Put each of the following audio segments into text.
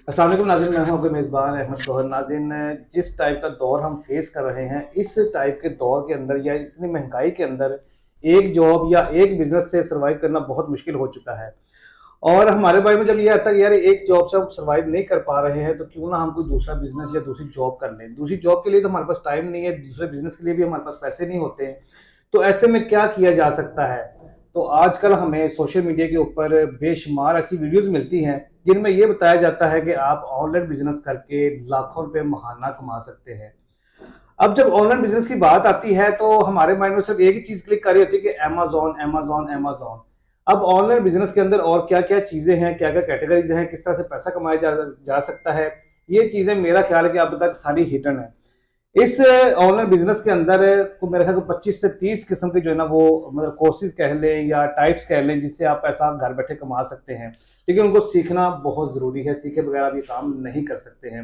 अस्सलाम वालेकुम नाज़रीन, मैं हूं आपके मेज़बान अहमद सोहन। नाज़रीन, जिस टाइप का दौर हम फेस कर रहे हैं, इस टाइप के दौर के अंदर या इतनी महंगाई के अंदर एक जॉब या एक बिजनेस से सर्वाइव करना बहुत मुश्किल हो चुका है। और हमारे बारे में जब ये आता है कि यार एक जॉब से हम सर्वाइव नहीं कर पा रहे हैं, तो क्यों ना हम कोई दूसरा बिजनेस या दूसरी जॉब कर लें। दूसरी जॉब के लिए तो हमारे पास टाइम नहीं है, दूसरे बिजनेस के लिए भी हमारे पास पैसे नहीं होते हैं। तो ऐसे में क्या किया जा सकता है? तो आजकल हमें सोशल मीडिया के ऊपर बेशुमार ऐसी वीडियोस मिलती हैं जिनमें ये बताया जाता है कि आप ऑनलाइन बिजनेस करके लाखों रुपए महाना कमा सकते हैं। अब जब ऑनलाइन बिजनेस की बात आती है तो हमारे माइंड में सिर्फ एक ही चीज क्लिक कर रही होती है कि अमेजोन अमेजोन अमेजोन। अब ऑनलाइन बिजनेस के अंदर और क्या क्या चीजें हैं, क्या क्या कैटेगरीज हैं, किस तरह से पैसा कमाया जा सकता है, ये चीजें मेरा ख्याल है कि अब तक सारी हिडन है। इस ऑनलाइन बिजनेस के अंदर को मेरे ख्याल 25 से 30 किस्म के जो है ना वो मतलब कोर्सेज कह लें या टाइप्स कह लें जिससे आप पैसा घर बैठे कमा सकते हैं। लेकिन उनको सीखना बहुत ज़रूरी है, सीखे बगैर आप ये काम नहीं कर सकते हैं।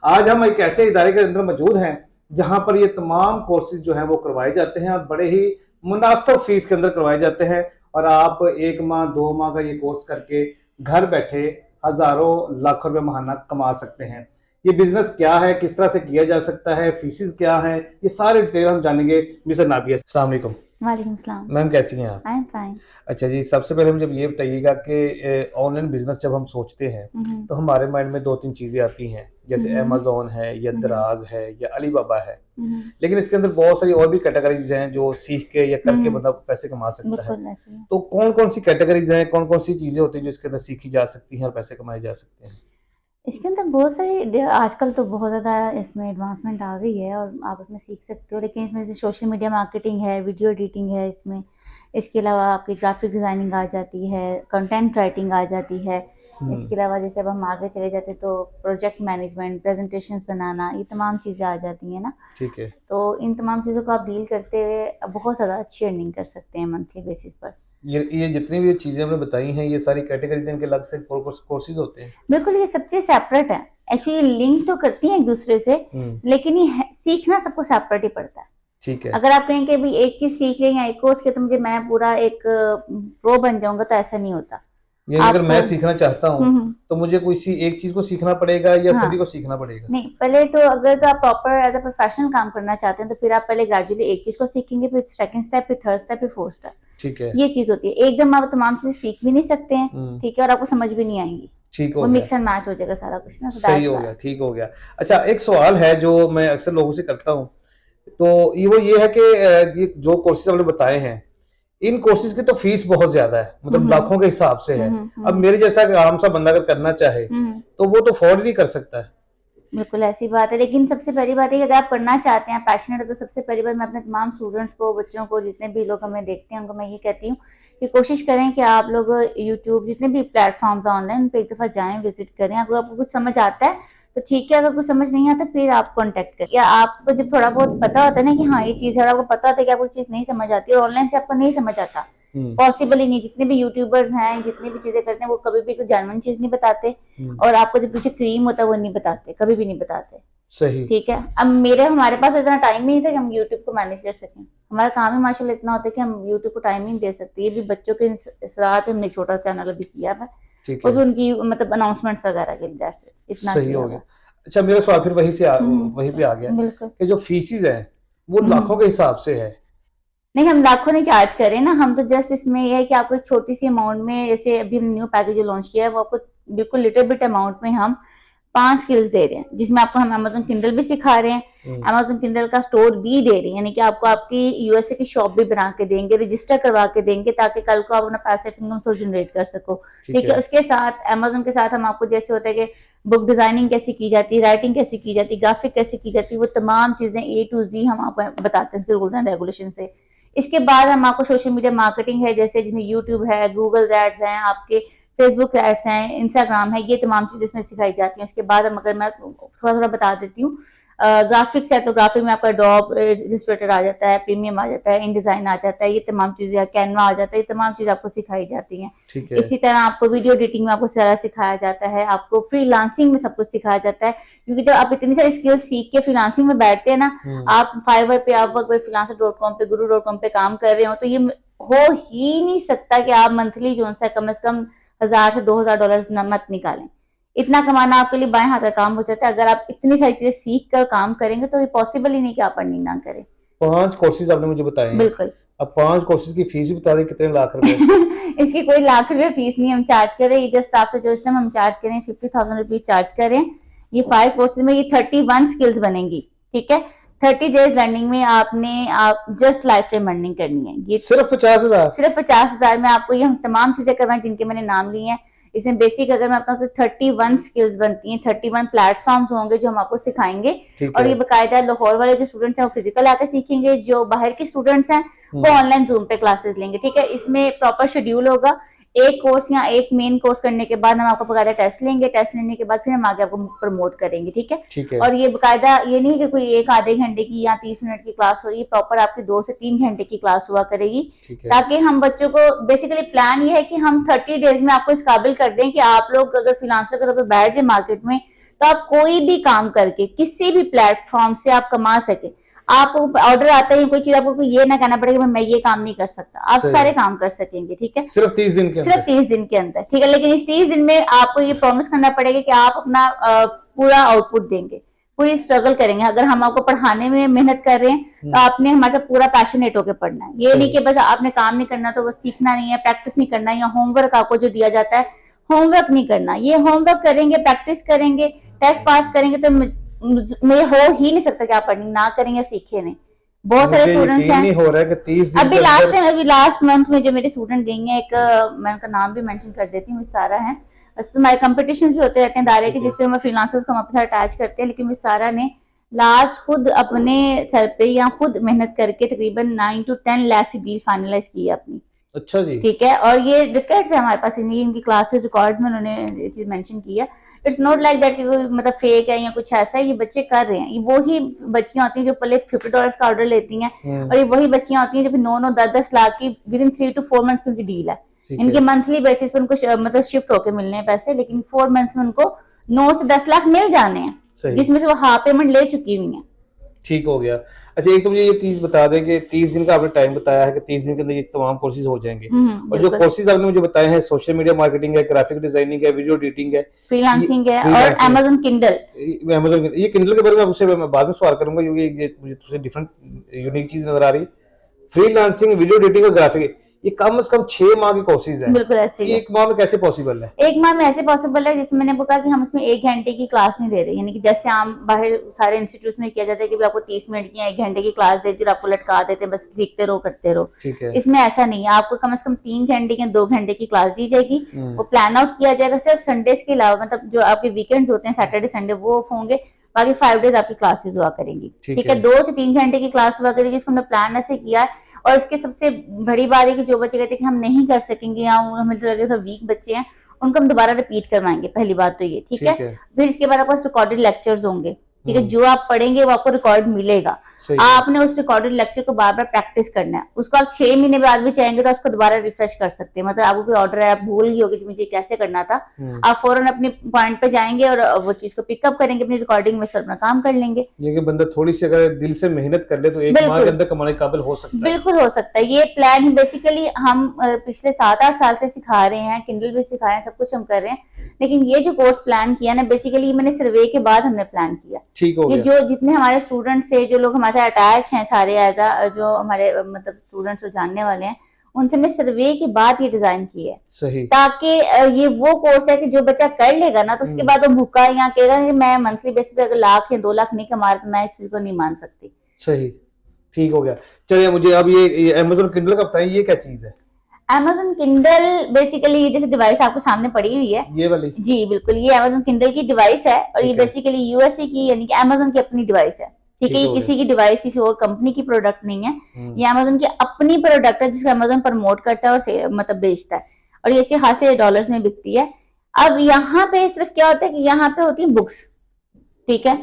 आज हम एक ऐसे इदारे के अंदर मौजूद हैं जहां पर ये तमाम कोर्सेज जो हैं वो करवाए जाते हैं और बड़े ही मुनासिब फीस के अंदर करवाए जाते हैं। और आप 1 माह 2 माह का ये कोर्स करके घर बैठे हज़ारों लाखों रुपए महाना कमा सकते हैं। ये बिजनेस क्या है, किस तरह से किया जा सकता है, फीसिस क्या है, ये सारे डिटेल हम जानेंगे मिस्टर नाबिया। अस्सलाम वालेकुम वालेकुम सलाम। मैम, कैसी हैं आप? I am fine. अच्छा जी, सबसे पहले मुझे ये बताइएगा कि ऑनलाइन बिजनेस जब हम सोचते हैं तो हमारे माइंड में दो तीन चीज़ें आती हैं, जैसे अमेजोन है या दराज है या अलीबाबा है। लेकिन इसके अंदर बहुत सारी और भी कैटेगरीज हैं जो सीख के या करके बंदा पैसे कमा सकता है। तो कौन कौन सी कैटेगरीज हैं, कौन कौन सी चीज़ें होती हैं जो इसके अंदर सीखी जा सकती हैं और पैसे कमाए जा सकते हैं? इसके अंदर बहुत सारी आजकल तो बहुत ज़्यादा इसमें एडवांसमेंट आ गई है और आप उसमें सीख सकते हो, लेकिन इसमें जैसे सोशल मीडिया मार्केटिंग है, वीडियो एडिटिंग है इसमें। इसके अलावा आपकी ग्राफिक डिज़ाइनिंग आ जाती है, कंटेंट राइटिंग आ जाती है। इसके अलावा जैसे अब हम आगे चले जाते हैं तो प्रोजेक्ट मैनेजमेंट, प्रेजेंटेशंस बनाना, ये तमाम चीज़ें आ जाती हैं ना। ठीक है। तो इन तमाम चीज़ों को आप डील करते हुए बहुत ज़्यादा अच्छी अर्निंग कर सकते हैं मंथली बेसिस पर। ये जितनी भी चीज़ें हमने बताई हैं, ये सारी कैटेगरीज़ इनके अलग से कोर्सेज़ होते हैं? बिल्कुल, ये सब चीज़ सेपरेट है। एक्चुअली लिंक तो करती हैं एक-दूसरे से, लेकिन ये सीखना सबको सेपरेट ही पड़ता है। ठीक है। अगर आप कहें कि अभी एक चीज़ सीख लें या एक कोर्स के तो मैं पूरा एक प्रो बन जाऊँगा, तो ऐसा नहीं होता। ये अगर मैं सीखना चाहता हूँ हुँ। तो मुझे कोई सी एक चीज़ को सीखना पड़ेगा या हाँ। सभी को सीखना पड़ेगा? नहीं, पहले तो अगर तो आप प्रॉपर एज़ अ प्रोफेशनल काम करना चाहते हैं, तो फिर आप पहले ग्रेजुअली एक चीज़ को सीखेंगे, फिर सेकंड स्टेप, फिर थर्ड स्टेप, फिर फोर्थ स्टेप। ठीक है। ये चीज़ होती है। एकदम आप तमाम चीज़ें सीख भी नहीं सकते हैं, ठीक है? और आपको समझ भी नहीं आएँगी। ठीक हो वो गया। मिक्स एंड मैच हो जाएगा सारा कुछ ना, सही हो गया, ठीक हो गया। अच्छा, एक सवाल है जो मैं अक्सर लोगों से करता हूँ, तो ये है कि ये जो कोर्सेज़ आपने बताए हैं, इन कोर्सेज़ की तो फीस बहुत ज़्यादा है, मतलब लाखों के हिसाब से है। अब मेरे जैसा एक आम सा बंदा अगर करना चाहे, तो वो तो अफोर्ड नहीं कर सकता है। बिल्कुल ऐसी बात है, लेकिन सबसे पहली बात है कि अगर आप पढ़ना चाहते हैं, पैशनेट है, तो सबसे पहली बात मैं अपने तमाम स्टूडेंट्स को, बच्चों को, जितने भी लोग हमें देखते हैं, उनको मैं ये कहती हूँ कि कोशिश करें कि आप लोग यूट्यूब जितने भी प्लेटफॉर्म्स हैं ऑनलाइन, उन पे एक दफ़ा जाएँ, विजिट करें। अगर आपको कुछ समझ आता है तो ठीक है, अगर कुछ समझ नहीं आता फिर आप कॉन्टैक्ट करें। या आपको जब थोड़ा बहुत पता होता है ना कि हाँ ये चीज़ है, और आपको पता होता है कि आपको चीज़ नहीं समझ आती और ऑनलाइन से आपको नहीं समझ आता, पॉसिबल ही नहीं। जितने भी यूट्यूबर्स हैं, जितनी भी चीज़ें करते हैं, वो कभी भी कोई जेन्युइन चीज़ नहीं बताते, और आपको जो पीछे क्रीम होता है वो नहीं बताते, कभी भी नहीं बताते। सही। ठीक है। अब हमारे पास इतना टाइम ही नहीं था कि हम यूट्यूब को मैनेज कर सकें। हमारा काम ही माशाल्लाह इतना होता है कि हम यूट्यूब को टाइम ही नहीं दे सकते। ये भी बच्चों के सलाह पे हमने छोटा चैनल अभी किया है, वो भी उनकी मतलब अनाउंसमेंट्स वगैरह के लिए इतना सही हो गया। अच्छा, मेरा सवाल फिर वहीं पे आ गया कि जो फीसिस हैं वो लाखों के हिसाब से है? नहीं, हम लाखों नहीं चार्ज कर रहे हैं ना, हम तो जस्ट इसमें ये है कि आपको एक छोटी सी अमाउंट में, जैसे अभी हम न्यू पैकेज जो लॉन्च किया है, वो आपको बिल्कुल लिटिल बिट अमाउंट में हम 5 स्किल्स दे रहे हैं, जिसमें आपको हम अमेज़न किंडल भी सिखा रहे हैं, अमेज़न किंडल का स्टोर भी दे रहे हैं, यानी कि आपको आपकी यूएसए की शॉप भी बना के देंगे, रजिस्टर करवा के देंगे, ताकि कल को आप अपना पैसिव इनकम सोर्स जनरेट कर सको। ठीक है। उसके साथ अमेज़न के साथ हम आपको जैसे होता है कि बुक डिजाइनिंग कैसे की जाती है, राइटिंग कैसे की जाती है, ग्राफिक कैसे की जाती है, वो तमाम चीजें A to Z हम आपको बताते हैं रूल्स एंड रेगुलेशन से। इसके बाद हम आपको सोशल मीडिया मार्केटिंग है, जैसे जिसमें यूट्यूब है, गूगल एड्स हैं, आपके फेसबुक एड्स हैं, इंस्टाग्राम है, ये तमाम चीजें इसमें सिखाई जाती हैं। उसके बाद हम, अगर मैं थोड़ा थोड़ा बता देती हूँ, ग्राफिक्स है तो ग्राफिक में आपका डॉप इलस्ट्रेटर आ जाता है, प्रीमियम आ जाता है, इन डिजाइन आ जाता है, ये तमाम चीजें, कैनवा आ जाता है, ये तमाम चीजें आपको सिखाई जाती हैं। इसी तरह आपको वीडियो एडिटिंग में आपको सारा सिखाया जाता है, आपको फ्रीलांसिंग में सब कुछ सिखाया जाता है, क्योंकि जब आप इतनी सारी स्किल्स सीख के फ्रीलांसिंग में बैठते हैं ना, आप फाइवर पे, अपवर्क पे, freelancer.com पे, guru.com पे काम कर रहे हो, तो ये हो ही नहीं सकता कि आप मंथली जो है कम से कम $1000 से $2000 मत निकालें। इतना कमाना आपके लिए बाएं हाथ का काम हो जाता है। अगर आप इतनी सारी चीजें सीख कर काम करेंगे तो ये पॉसिबल ही नहीं कि आप अर्निंग ना करें। 5 कोर्सेज आपने मुझे बताए हैं। बिल्कुल। अब 5 कोर्सेज की फीस भी बता दें कितने लाख रुपए? इसकी कोई लाख रुपए फीस नहीं हम चार्ज कर रहे हैं। जस्ट आपसे जो इस टाइम हम चार्ज करें 50,000 रुपीज चार्ज करें। ये 5 कोर्सेज में ये 31 स्किल्स बनेंगी, ठीक है। 30 डेज लर्निंग में आप जस्ट लाइफ टाइम अर्निंग करनी है। ये सिर्फ 50,000? सिर्फ 50,000 में आपको ये हम तमाम चीजें करवाएं जिनके मैंने नाम लिए हैं। इसमें बेसिक अगर मैं आपको 31 स्किल्स बनती हैं, 31 प्लेटफॉर्म्स होंगे जो हम आपको सिखाएंगे। और ये बकायदा लाहौर वाले जो स्टूडेंट्स हैं वो फिजिकल आकर सीखेंगे, जो बाहर के स्टूडेंट्स हैं वो ऑनलाइन जूम पे क्लासेस लेंगे, ठीक है। इसमें प्रॉपर शेड्यूल होगा। एक कोर्स या एक मेन कोर्स करने के बाद हम आपको बकायदा टेस्ट लेंगे, टेस्ट लेने के बाद फिर हम आगे आपको प्रमोट करेंगे, ठीक है। और ये बकायदा ये नहीं कि कोई एक आधे घंटे की या 30 मिनट की क्लास हो रही है, प्रॉपर आपकी 2 से 3 घंटे की क्लास हुआ करेगी, ताकि हम बच्चों को बेसिकली प्लान ये है कि हम 30 डेज में आपको इस काबिल कर दें कि आप लोग अगर फ्रीलांसर के तौर पर बैठ जाए मार्केट में तो आप कोई भी काम करके किसी भी प्लेटफॉर्म से आप कमा सके। आपको ऑर्डर आता है कोई चीज, आपको ये ना कहना पड़ेगा मैं ये काम नहीं कर सकता, आप सारे काम कर सकेंगे, ठीक है। सिर्फ 30 दिन के अंदर? सिर्फ 30 दिन के अंदर, ठीक है। लेकिन इस 30 दिन में आपको ये प्रॉमिस करना पड़ेगा कि आप अपना पूरा आउटपुट देंगे, पूरी स्ट्रगल करेंगे। अगर हम आपको पढ़ाने में मेहनत कर रहे हैं तो आपने हमारे पूरा पैशनेट होकर पढ़ना है। ये नहीं कि बस आपने काम नहीं करना तो बस सीखना नहीं है, प्रैक्टिस नहीं करना, या होमवर्क आपको जो दिया जाता है होमवर्क नहीं करना। ये होमवर्क करेंगे, प्रैक्टिस करेंगे, टेस्ट पास करेंगे तो मुझे हो ही नहीं सकता कि आप अर्निंग ना करेंगे, सीखे नहीं। बहुत सारे स्टूडेंट्स हैं, नहीं हो रहा है कि 30 दिन अभी लास्ट मंथ में जो मेरे स्टूडेंट गई हैं, एक मैं उनका नाम भी मेंशन कर देती हूँ, मिस सारा है। तो हमारे कंपटीशन भी होते रहते हैं दायरे के, जिससे हम फ्रीलांसर्स को हमारे साथ अटैच करते हैं। लेकिन मिस सारा ने लास्ट खुद अपने सर पे या खुद मेहनत करके तकरीबन 9 to 10 लाख की डील फाइनलाइज की है अपनी। अच्छा जी, ठीक है। और ये रिकॉर्ड्स है हमारे पास, इनकी क्लासेस रिकॉर्ड में उन्होंने ये चीज मेंशन की है। इट्स नॉट लाइक दैट कि मतलब फेक है या कुछ ऐसा है, ये बच्चे कर रहे हैं। ये वही बच्चियां होती हैं जो पहले $50 का ऑर्डर लेती हैं, और ये वही बच्चियां होती हैं जो फिर 9-10 लाख की विद इन 3 to 4 मंथ्स की उनकी डील है। इनके मंथली बेसिस पर उनको मतलब शिफ्ट होके मिलने हैं पैसे, लेकिन 4 मंथ्स में उनको 9 से 10 लाख मिल जाने हैं, जिसमें से वो हाफ पेमेंट ले चुकी हुई है। ठीक हो गया। अच्छा, एक तो मुझे ये चीज बता दें कि 30 दिन का आपने टाइम बताया है कि 30 दिन के अंदर ये तमाम कोर्सेज हो जाएंगे। और जो कोर्सेज आपने मुझे बताए हैं, सोशल मीडिया मार्केटिंग है, ग्राफिक डिजाइनिंग है, वीडियो एडिटिंग है, फ्रीलांसिंग है, और अमेज़न किंडल। ये किंडल के बारे में आपसे बाद में सवाल करूंगा क्योंकि ये मुझे थोड़ी डिफरेंट यूनिक चीज नजर आ रही है। फ्रीलांसिंग, वीडियो एडिटिंग और ग्राफिक, ये कम से कम 6 माह के कोर्सेज हैं। बिल्कुल ऐसे ही। 1 माह में कैसे पॉसिबल है? 1 माह में ऐसे पॉसिबल है, जिसमें मैंने कहा कि हम इसमें 1 घंटे की क्लास नहीं दे रहे, यानी कि जैसे हम बाहर सारे इंस्टीट्यूट में किया जाता है कि आपको 30 मिनट की 1 घंटे की क्लास देते हैं, आपको लटका देते हैं, बस सीखते रहो करते रहो। ठीक है। इसमें ऐसा नहीं है, आपको कम से कम 3 घंटे की 2 घंटे की क्लास दी जाएगी। वो प्लान आउट किया जाएगा सिर्फ संडेज के अलावा, मतलब जो आपके वीकेंड होते हैं सैटरडे संडे वो ऑफ होंगे, बाकी 5 डेज आपकी क्लासेस हुआ करेंगी। ठीक है। 2 से 3 घंटे की क्लास हुआ करेगी, इसको हमने प्लान ऐसे किया है। और इसके सबसे बड़ी बात है कि जो बच्चे कहते हैं कि हम नहीं कर सकेंगे या हमें तो लगे वीक बच्चे हैं, उनको हम दोबारा रिपीट करवाएंगे। पहली बात तो ये, ठीक है। फिर इसके बाद आपके पास रिकॉर्डेड लेक्चर्स होंगे, ठीक है। जो आप पढ़ेंगे वो आपको रिकॉर्ड मिलेगा, आपने उस रिकॉर्डेड लेक्चर को बार बार प्रैक्टिस करना है। उसको आप 6 महीने बाद भी चाहेंगे तो उसको दोबारा रिफ्रेश कर सकते हैं। मतलब आपको कोई ऑर्डर है, आप भूल गए होगे कि मुझे कैसे करना था, आप फौरन अपने पॉइंट पे जाएंगे और वो चीज को पिकअप करेंगे, अपनी रिकॉर्डिंग में अपना काम कर लेंगे। ये बंदा थोड़ी सी अगर दिल से मेहनत कर ले तो 1 माह के अंदर कमाने के काबिल हो सकता है। बिल्कुल हो सकता है। ये प्लान बेसिकली हम पिछले 7-8 साल से सिखा रहे हैं, किंडल भी सिखा रहे हैं, सब कुछ हम कर रहे हैं। लेकिन ये जो कोर्स प्लान किया ना, बेसिकली मैंने सर्वे के बाद हमने प्लान किया। ठीक हो गया। जो जितने हमारे स्टूडेंट्स है, जो लोग हमारे अटैच हैं सारे एज जो हमारे मतलब स्टूडेंट्स जो जानने वाले हैं, उनसे मैं सर्वे के बाद ये डिजाइन की है। सही। ताकि ये वो कोर्स है कि जो बच्चा कर लेगा ना तो उसके बाद वो भूखा या कहेगा कि मैं मंथली बेसिस पे अगर 1 या 2 लाख नहीं कमा रहा तो मैं इस चीज को नहीं मान सकती। सही, ठीक हो गया। चलिए मुझे अब ये अमेज़न किंडल का बताइए, ये क्या चीज है? अमेज़न किंडल बेसिकली ये जैसे डिवाइस आपको सामने पड़ी हुई है, ये वाली। जी बिल्कुल, ये अमेज़न किंडल की डिवाइस है, और ये बेसिकली यूएसए की यानी कि अमेज़न की अपनी डिवाइस है। ठीक है। ये किसी की डिवाइस, किसी और कंपनी की प्रोडक्ट नहीं है, ये अमेज़न की अपनी प्रोडक्ट है जिसको अमेज़न प्रमोट करता है और मतलब बेचता है, और ये अच्छे खासे डॉलर्स में बिकती है। अब यहाँ पे सिर्फ क्या होता है कि यहाँ पे होती है बुक्स, ठीक है।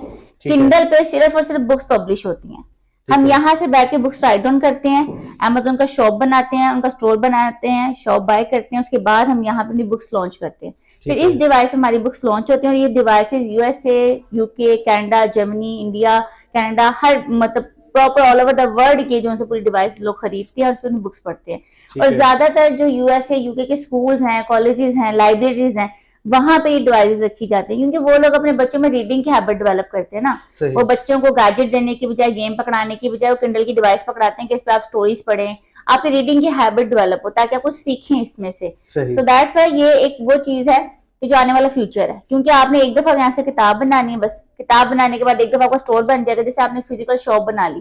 किंडल पे सिर्फ और सिर्फ बुक्स पब्लिश होती हैं। हम यहाँ से बैठ के बुक्स राइट डाउन करते हैं, अमेज़न का शॉप बनाते हैं, उनका स्टोर बनाते हैं, शॉप बाय करते हैं, उसके बाद हम यहाँ पे अपनी बुक्स लॉन्च करते हैं। फिर इस डिवाइस पे हमारी बुक्स लॉन्च होती हैं, और ये devices USA, UK, Canada, Germany, India, Canada, हर मतलब proper all over the world के जो उनसे पूरी डिवाइस लोग खरीदते हैं और उसमें बुक्स पढ़ते हैं। और ज्यादातर जो यूएसए, यूके के स्कूल्स हैं, कॉलेजेस हैं, लाइब्रेरीज हैं, वहां पे ये डिवाइसेस रखी जाती है, क्योंकि वो लोग अपने बच्चों में रीडिंग की हैबिट डेवलप करते हैं ना। वो बच्चों को गैजेट देने की बजाय, गेम पकड़ाने की बजाय वो किंडल की डिवाइस पकड़ाते हैं कि इस पे आप स्टोरीज पढ़ें, आपकी रीडिंग की हैबिट डेवलप हो ताकि आप कुछ सीखें इसमें से। सो दैट्स व्हाई ये एक वो चीज है कि जो आने वाला फ्यूचर है, क्योंकि आपने एक दफा यहाँ से किताब बनानी है, बस किताब बनाने के बाद एक दफा आपका स्टोर बन जाएगा, जैसे आपने फिजिकल शॉप बना ली,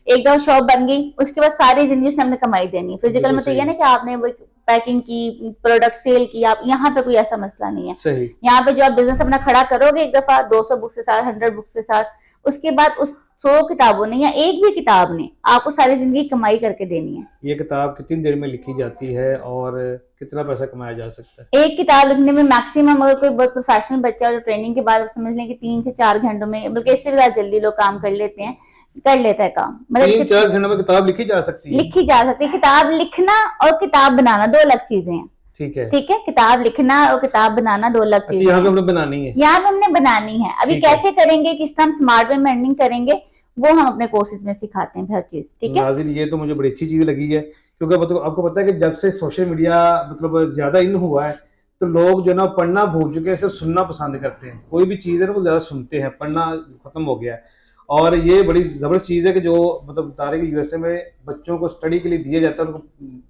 एक दफा शॉप बन गई, उसके बाद सारी जिंदगी उसने हमने कमाई देनी है। फिजिकल में तो ये ना कि आपने वो पैकिंग की, प्रोडक्ट सेल की, आप यहाँ पे कोई ऐसा मसला नहीं है। यहाँ पे जो आप बिजनेस अपना खड़ा करोगे एक दफा 200 बुक्स के साथ, 100 बुक्स के साथ, उसके बाद उस 100 किताबों ने या एक भी किताब ने आपको सारी जिंदगी कमाई करके देनी है। ये किताब कितनी देर में लिखी जाती है और कितना पैसा कमाया जा सकता है? एक किताब लिखने में मैक्सिमम, अगर कोई बहुत प्रोफेशनल बच्चा और ट्रेनिंग के बाद समझ लें कि 3 से 4 घंटों में, बल्कि इससे ज्यादा जल्दी लोग काम कर लेते हैं, कर लेता है काम। मतलब 3-4 घंटों में किताब लिखी जा सकती है? लिखी जा सकती है। किताब लिखना और किताब बनाना 2 अलग चीजें हैं। ठीक है, ठीक है, किताब लिखना और किताब बनाना 2 अलग चीजें। यहाँ पे हमने बनानी है, यहाँ पे हमने बनानी है। अभी कैसे करेंगे, किस तरह हम स्मार्ट वे में अर्निंग करेंगे, वो हम अपने कोर्सेज में सिखाते हैं हर चीज। ठीक है नाज़रीन, ये तो मुझे बड़ी अच्छी चीज लगी है, क्योंकि आपको पता है कि जब से सोशल मीडिया मतलब ज्यादा इन हुआ है तो लोग जो ना पढ़ना भूल चुके हैं, सिर्फ सुनना पसंद करते हैं। कोई भी चीज है ना वो ज्यादा सुनते हैं, पढ़ना खत्म हो गया है। और ये बड़ी जबरदस्त चीज है कि जो मतलब बता रहे कि यूएसए में बच्चों को स्टडी के लिए दिया जाता है, उनको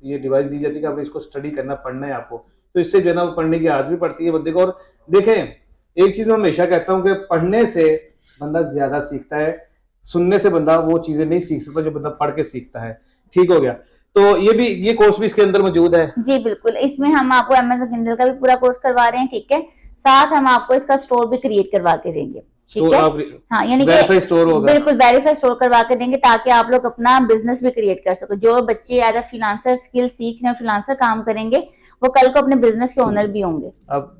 ये डिवाइस दी जाती है कि आप इसको स्टडी करना, पढ़ना है आपको, तो इससे जो है ना पढ़ने की आदत भी पड़ती है बंदे को। और देखें, एक चीज मैं हमेशा कहता हूँ कि पढ़ने से बंदा ज्यादा सीखता है, सुनने से बंदा वो चीजें नहीं सीख सकता जो बंदा पढ़ के सीखता है। ठीक हो गया, तो ये कोर्स भी इसके अंदर मौजूद है? जी बिल्कुल, इसमें हम आपको अमेज़न किंडल का भी पूरा कोर्स करवा रहे हैं। ठीक है, साथ हम आपको इसका स्टोर भी क्रिएट करवा के देंगे। ठीक है, हाँ, यानी कि स्टोर होगा, बिल्कुल वेरीफाई स्टोर करवा के देंगे ताकि आप लोग अपना बिजनेस भी क्रिएट कर सको। जो बच्चे एज अ फ्रीलांसर स्किल सीख रहे हैं, फ्रीलांसर काम करेंगे, वो कल को अपने बिजनेस के ओनर भी होंगे। अब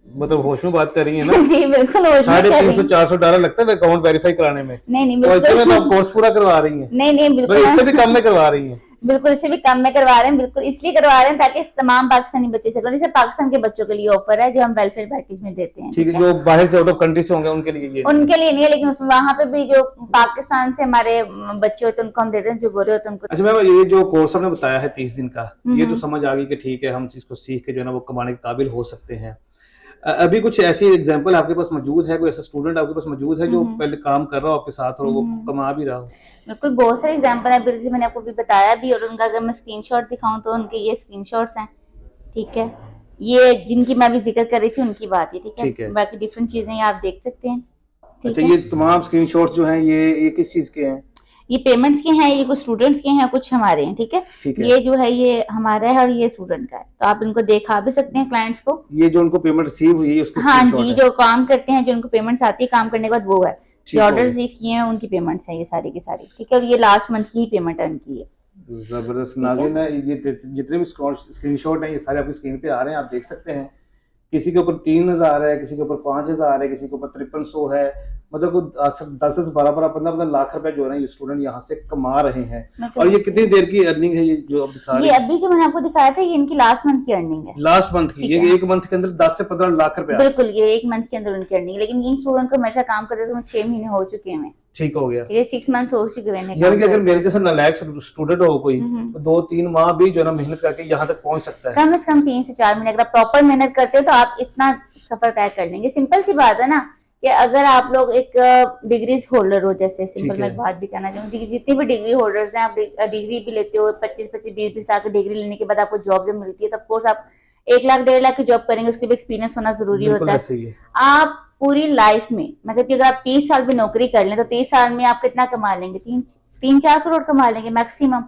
मतलब होश में बात कर रही है ना? जी बिल्कुल, 350-400 डॉलर लगता है अकाउंट वेरीफाई कराने में। नहीं बिल्कुल, तो आप कोर्स पूरा करवा रही हैं? नहीं बिल्कुल, इससे भी कम में करवा रही हैं? बिल्कुल, इससे भी कम में करवा रहे हैं। बिल्कुल इसलिए करवा रहे हैं ताकि तमाम पाकिस्तानी बच्चे से करें। जैसे पाकिस्तान के बच्चों के लिए ऑफर है जो हम वेलफेयर पैकेज में देते हैं। ठीक है, जो बाहर से आउट ऑफ कंट्री से होंगे उनके लिए ये? उनके लिए नहीं है, लेकिन वहाँ पे भी जो पाकिस्तान से हमारे बच्चे होते हैं उनको हम देते हैं, जो गोरे होते हैं उनको। अच्छा मैम, ये जो कोर्स आपने बताया है 30 दिन का, ये तो समझ आ गई कि ठीक है, हम इसको सीख के जो है ना वो कमाने के काबिल हो सकते हैं। अभी कुछ ऐसी एग्जांपल आपके पास मौजूद है, कोई ऐसा स्टूडेंट आपके पास मौजूद है जो पहले काम कर रहा हो आपके साथ और वो कमा भी रहा हो? बिल्कुल, बहुत सारे एग्जांपल है, बिल्कुल मैंने आपको भी बताया भी, और उनका अगर मैं स्क्रीनशॉट दिखाऊं तो उनके ये स्क्रीनशॉट्स हैं। ठीक है, ये जिनकी मैं भी जिक्र कर रही थी उनकी बात है। ठीक है, बाकी डिफरेंट चीजें आप देख सकते हैं। अच्छा, ये तमाम स्क्रीनशॉट्स जो हैं ये किस चीज के हैं? ये पेमेंट्स के हैं, ये कुछ स्टूडेंट्स के हैं, कुछ हमारे हैं। ठीक है, ये जो है ये हमारा है और ये स्टूडेंट का है, तो आप इनको दिखा भी सकते हैं क्लाइंट्स को। ये जो उनको पेमेंट रिसीव हुई है उसकी? हाँ जी, जो काम करते हैं, जो उनको पेमेंट्स आती है काम करने के बाद, वो है जो ऑर्डर रिसीव किए हैं उनकी पेमेंट्स है ये सारी की सारी। ठीक है, और ये लास्ट मंथ की पेमेंट है उनकी। ये जबरदस्त नाज़रीन है, ये जितने भी स्क्रीनशॉट हैं ये सारे आपकी स्क्रीन पे आ रहे हैं, आप देख सकते हैं। किसी के ऊपर 3000 है, किसी के ऊपर 5000 है, किसी के ऊपर 5300 है, मतलब 10 12 15 लाख रुपए जो है ये स्टूडेंट यहाँ से कमा रहे हैं। और ये कितनी देर की अर्निंग है ये जो अब दिखा रहे हैं? ये अभी जो मैंने आपको दिखाया था ये इनकी लास्ट मंथ की अर्निंग है। लास्ट मंथ की? ये एक मंथ के अंदर 10 से 15 लाख रुपए? बिल्कुल, ये एक मंथ के अंदर उनकी अर्निंग, लेकिन इन स्टूडेंट को मेरे साथ काम करते हुए 6 महीने हो चुके हैं। ठीक हो गया, ये 6 मंथ हो चुके हैं। यानी कि अगर मेरे जैसा नालायक स्टूडेंट हो कोई, तो 2-3 माह भी जो है ना मेहनत करके यहाँ तक पहुंच सकता है। कम से कम 3 से 4 महीने अगर आप प्रॉपर मेहनत करते हो तो आप इतना सफर तय कर लेंगे। सिंपल सी बात है ना कि अगर आप लोग एक डिग्रीज होल्डर हो, जैसे सिंपल मैं एक बात भी कहना चाहूँगी, जितनी भी डिग्री होल्डर्स हैं, आप डिग्री भी लेते हो 25-25 20-20 साल की डिग्री लेने के बाद आपको जॉब जब मिलती है, तब कोर्स आप 1 लाख 1.5 लाख की जॉब करेंगे, उसके लिए एक्सपीरियंस होना जरूरी होता है। आप पूरी लाइफ में मतलब कि अगर आप 30 साल भी नौकरी कर लें तो 30 साल में आप कितना कमा लेंगे? 3-4 करोड़ कमा लेंगे मैक्सिमम।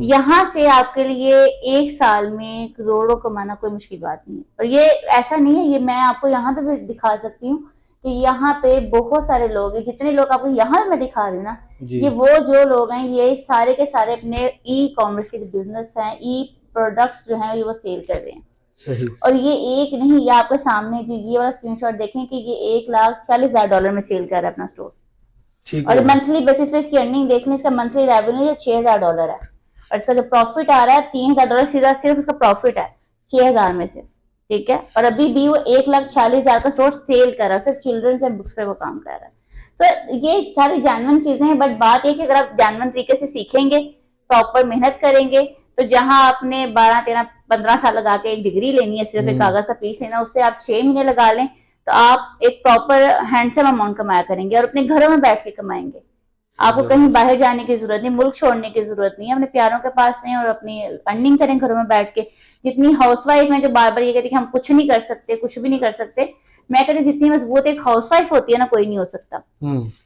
यहाँ से आपके लिए 1 साल में करोड़ों कमाना कोई मुश्किल बात नहीं है। और ये ऐसा नहीं है, ये मैं आपको यहाँ पे भी दिखा सकती हूँ कि यहाँ पे बहुत सारे लोग हैं, जितने लोग आपको यहाँ मैं दिखा रही हूँ ना, ये वो जो लोग हैं ये सारे के सारे अपने ई कॉमर्स के जो बिजनेस हैं, ई प्रोडक्ट्स जो हैं ये वो सेल कर रहे हैं। सही। और ये एक नहीं, ये आपके सामने भी ये वाला स्क्रीनशॉट देखें कि ये $1,40,000 में सेल कर रहा है अपना स्टोर। और मंथली बेसिस पे इसकी अर्निंग देख लें, इसका मंथली रेवेन्यू $6,000 है और इसका जो प्रॉफिट आ रहा है $3,000 सीधा सिर्फ इसका प्रॉफिट है 6,000 में से। ठीक है, और अभी भी वो 1,40,000 का स्टोर सेल कर रहा है, सिर्फ चिल्ड्रंस एंड बुक्स पे वो काम कर रहा है। तो ये सारी जेन्युइन चीजें हैं, बट बात ये कि अगर आप जेन्युइन तरीके से सीखेंगे, प्रॉपर मेहनत करेंगे, तो जहां आपने 12, 13, 15 साल लगा के एक डिग्री लेनी है, सिर्फ एक कागज का पीस लेना, उससे आप 6 महीने लगा लें तो आप एक प्रॉपर हैंडसम अमाउंट कमाया करेंगे और अपने घरों में बैठ के कमाएंगे। आपको कहीं बाहर जाने की जरूरत नहीं, मुल्क छोड़ने की जरूरत नहीं है, अपने प्यारों के पास रहें और अपनी अर्निंग करें घरों में बैठ के। जितनी हाउसवाइफ है जो बार बार ये कहती है कि हम कुछ नहीं कर सकते, कुछ भी नहीं कर सकते, मैं कहती जितनी मजबूत एक हाउसवाइफ होती है ना, कोई नहीं हो सकता।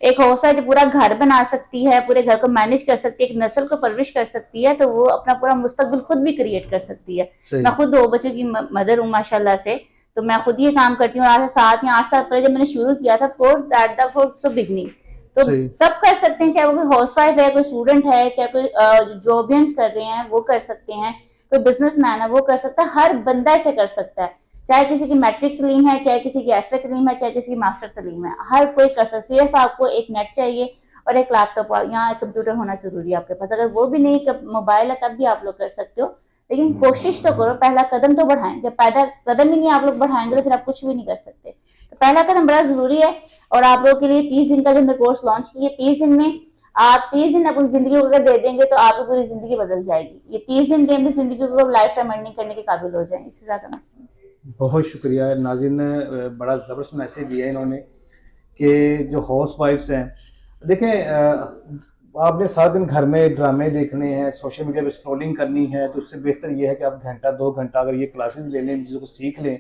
एक हाउसवाइफ जो पूरा घर बना सकती है, पूरे घर को मैनेज कर सकती है, एक नस्ल को परवरिश कर सकती है, तो वो अपना पूरा मुस्तकबिल खुद भी क्रिएट कर सकती है। मैं खुद 2 बच्चों की मदर हूँ माशाल्लाह से, तो मैं खुद ये काम करती हूँ। आज से 7 या 8 साल पहले जब मैंने शुरू किया था, फॉर बिगनिंग, तो सब कर सकते हैं, चाहे वो कोई हाउसवाइफ है, कोई स्टूडेंट है, चाहे कोई जॉबियंस कर रहे हैं वो कर सकते हैं, कोई बिजनेसमैन है वो कर सकता है, हर बंदा इसे कर सकता है। चाहे किसी की मैट्रिक तलीम है, चाहे किसी की एफए तलीम है, चाहे किसी की मास्टर तलीम है, हर कोई कर सकता है। सिर्फ आपको एक नेट चाहिए और एक लैपटॉप, यहाँ एक कंप्यूटर होना जरूरी है आपके पास। अगर वो भी नहीं, मोबाइल है, तब भी आप लोग कर सकते हो, लेकिन कोशिश तो करो, पहला कदम तो बढ़ाएं। जब पहला कदम ही नहीं आप लोग बढ़ाएंगे तो फिर आप कुछ भी नहीं कर सकते। तो पहला कदम बड़ा जरूरी है। और आप लोगों के लिए 30 दिन का जो मैं कोर्स लॉन्च किया, 30 दिन में आप 30 दिन अपनी जिंदगी को अगर दे देंगे तो आपकी पूरी जिंदगी बदल जाएगी। ये 30 दिन के अपनी जिंदगी को लाइफ टाइम अर्निंग करने के काबिल हो जाए, इससे ज्यादा नहीं। बहुत शुक्रिया नाज़रीन ने बड़ा ज़बरदस्त मैसेज दिया इन्होंने कि जो हाउस वाइफ्स हैं, देखें आपने सारा दिन घर में ड्रामे देखने हैं, सोशल मीडिया पे स्क्रॉलिंग करनी है, तो उससे बेहतर ये है कि आप घंटा 2 घंटा अगर ये क्लासेस ले लें, चीज़ों को सीख लें,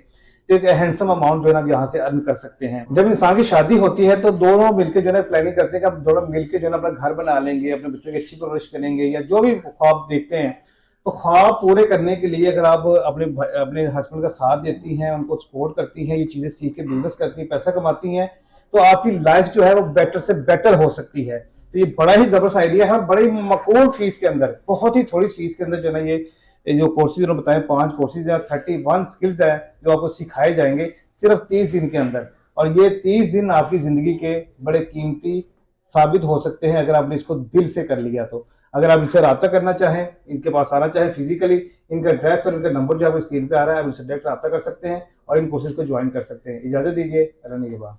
तो एक हैंडसम अमाउंट जो है ना यहाँ से अर्न कर सकते हैं। जब इंसान की शादी होती है तो दोनों मिलकर जो है प्लानिंग करते हैं कि आप दोनों मिलकर जो है अपना घर बना लेंगे, अपने बच्चों की अच्छी परवरिश करेंगे, या जो भी ख्वाब देखते हैं। तो ख्वाब पूरे करने के लिए अगर आप अपने हस्बैंड का साथ देती हैं, उनको सपोर्ट करती हैं, ये चीज़ें सीख के बिजनेस करती हैं, पैसा कमाती हैं, तो आपकी लाइफ जो है वो बेटर से बेटर हो सकती है। तो ये बड़ा ही जबरदस्त आइडिया है, बड़ी मकबूल फीस के अंदर, बहुत ही थोड़ी फीस के अंदर जो है ना ये जो कोर्सेज उन्होंने बताए, 5 कोर्सेज है, 31 स्किल्स है जो आपको सिखाए जाएंगे सिर्फ 30 दिन के अंदर। और ये 30 दिन आपकी जिंदगी के बड़े कीमती साबित हो सकते हैं अगर आपने इसको दिल से कर लिया तो। अगर आप इनसे रब्ता करना चाहें, इनके पास आना चाहें फिजिकली, इनका एड्रेस और इनका नंबर जो है स्क्रीन पे आ रहा है, आप इनसे डायरेक्ट रब्ता कर सकते हैं और इन कोर्सेज को ज्वाइन कर सकते हैं। इजाजत दीजिए, रहने के बाद।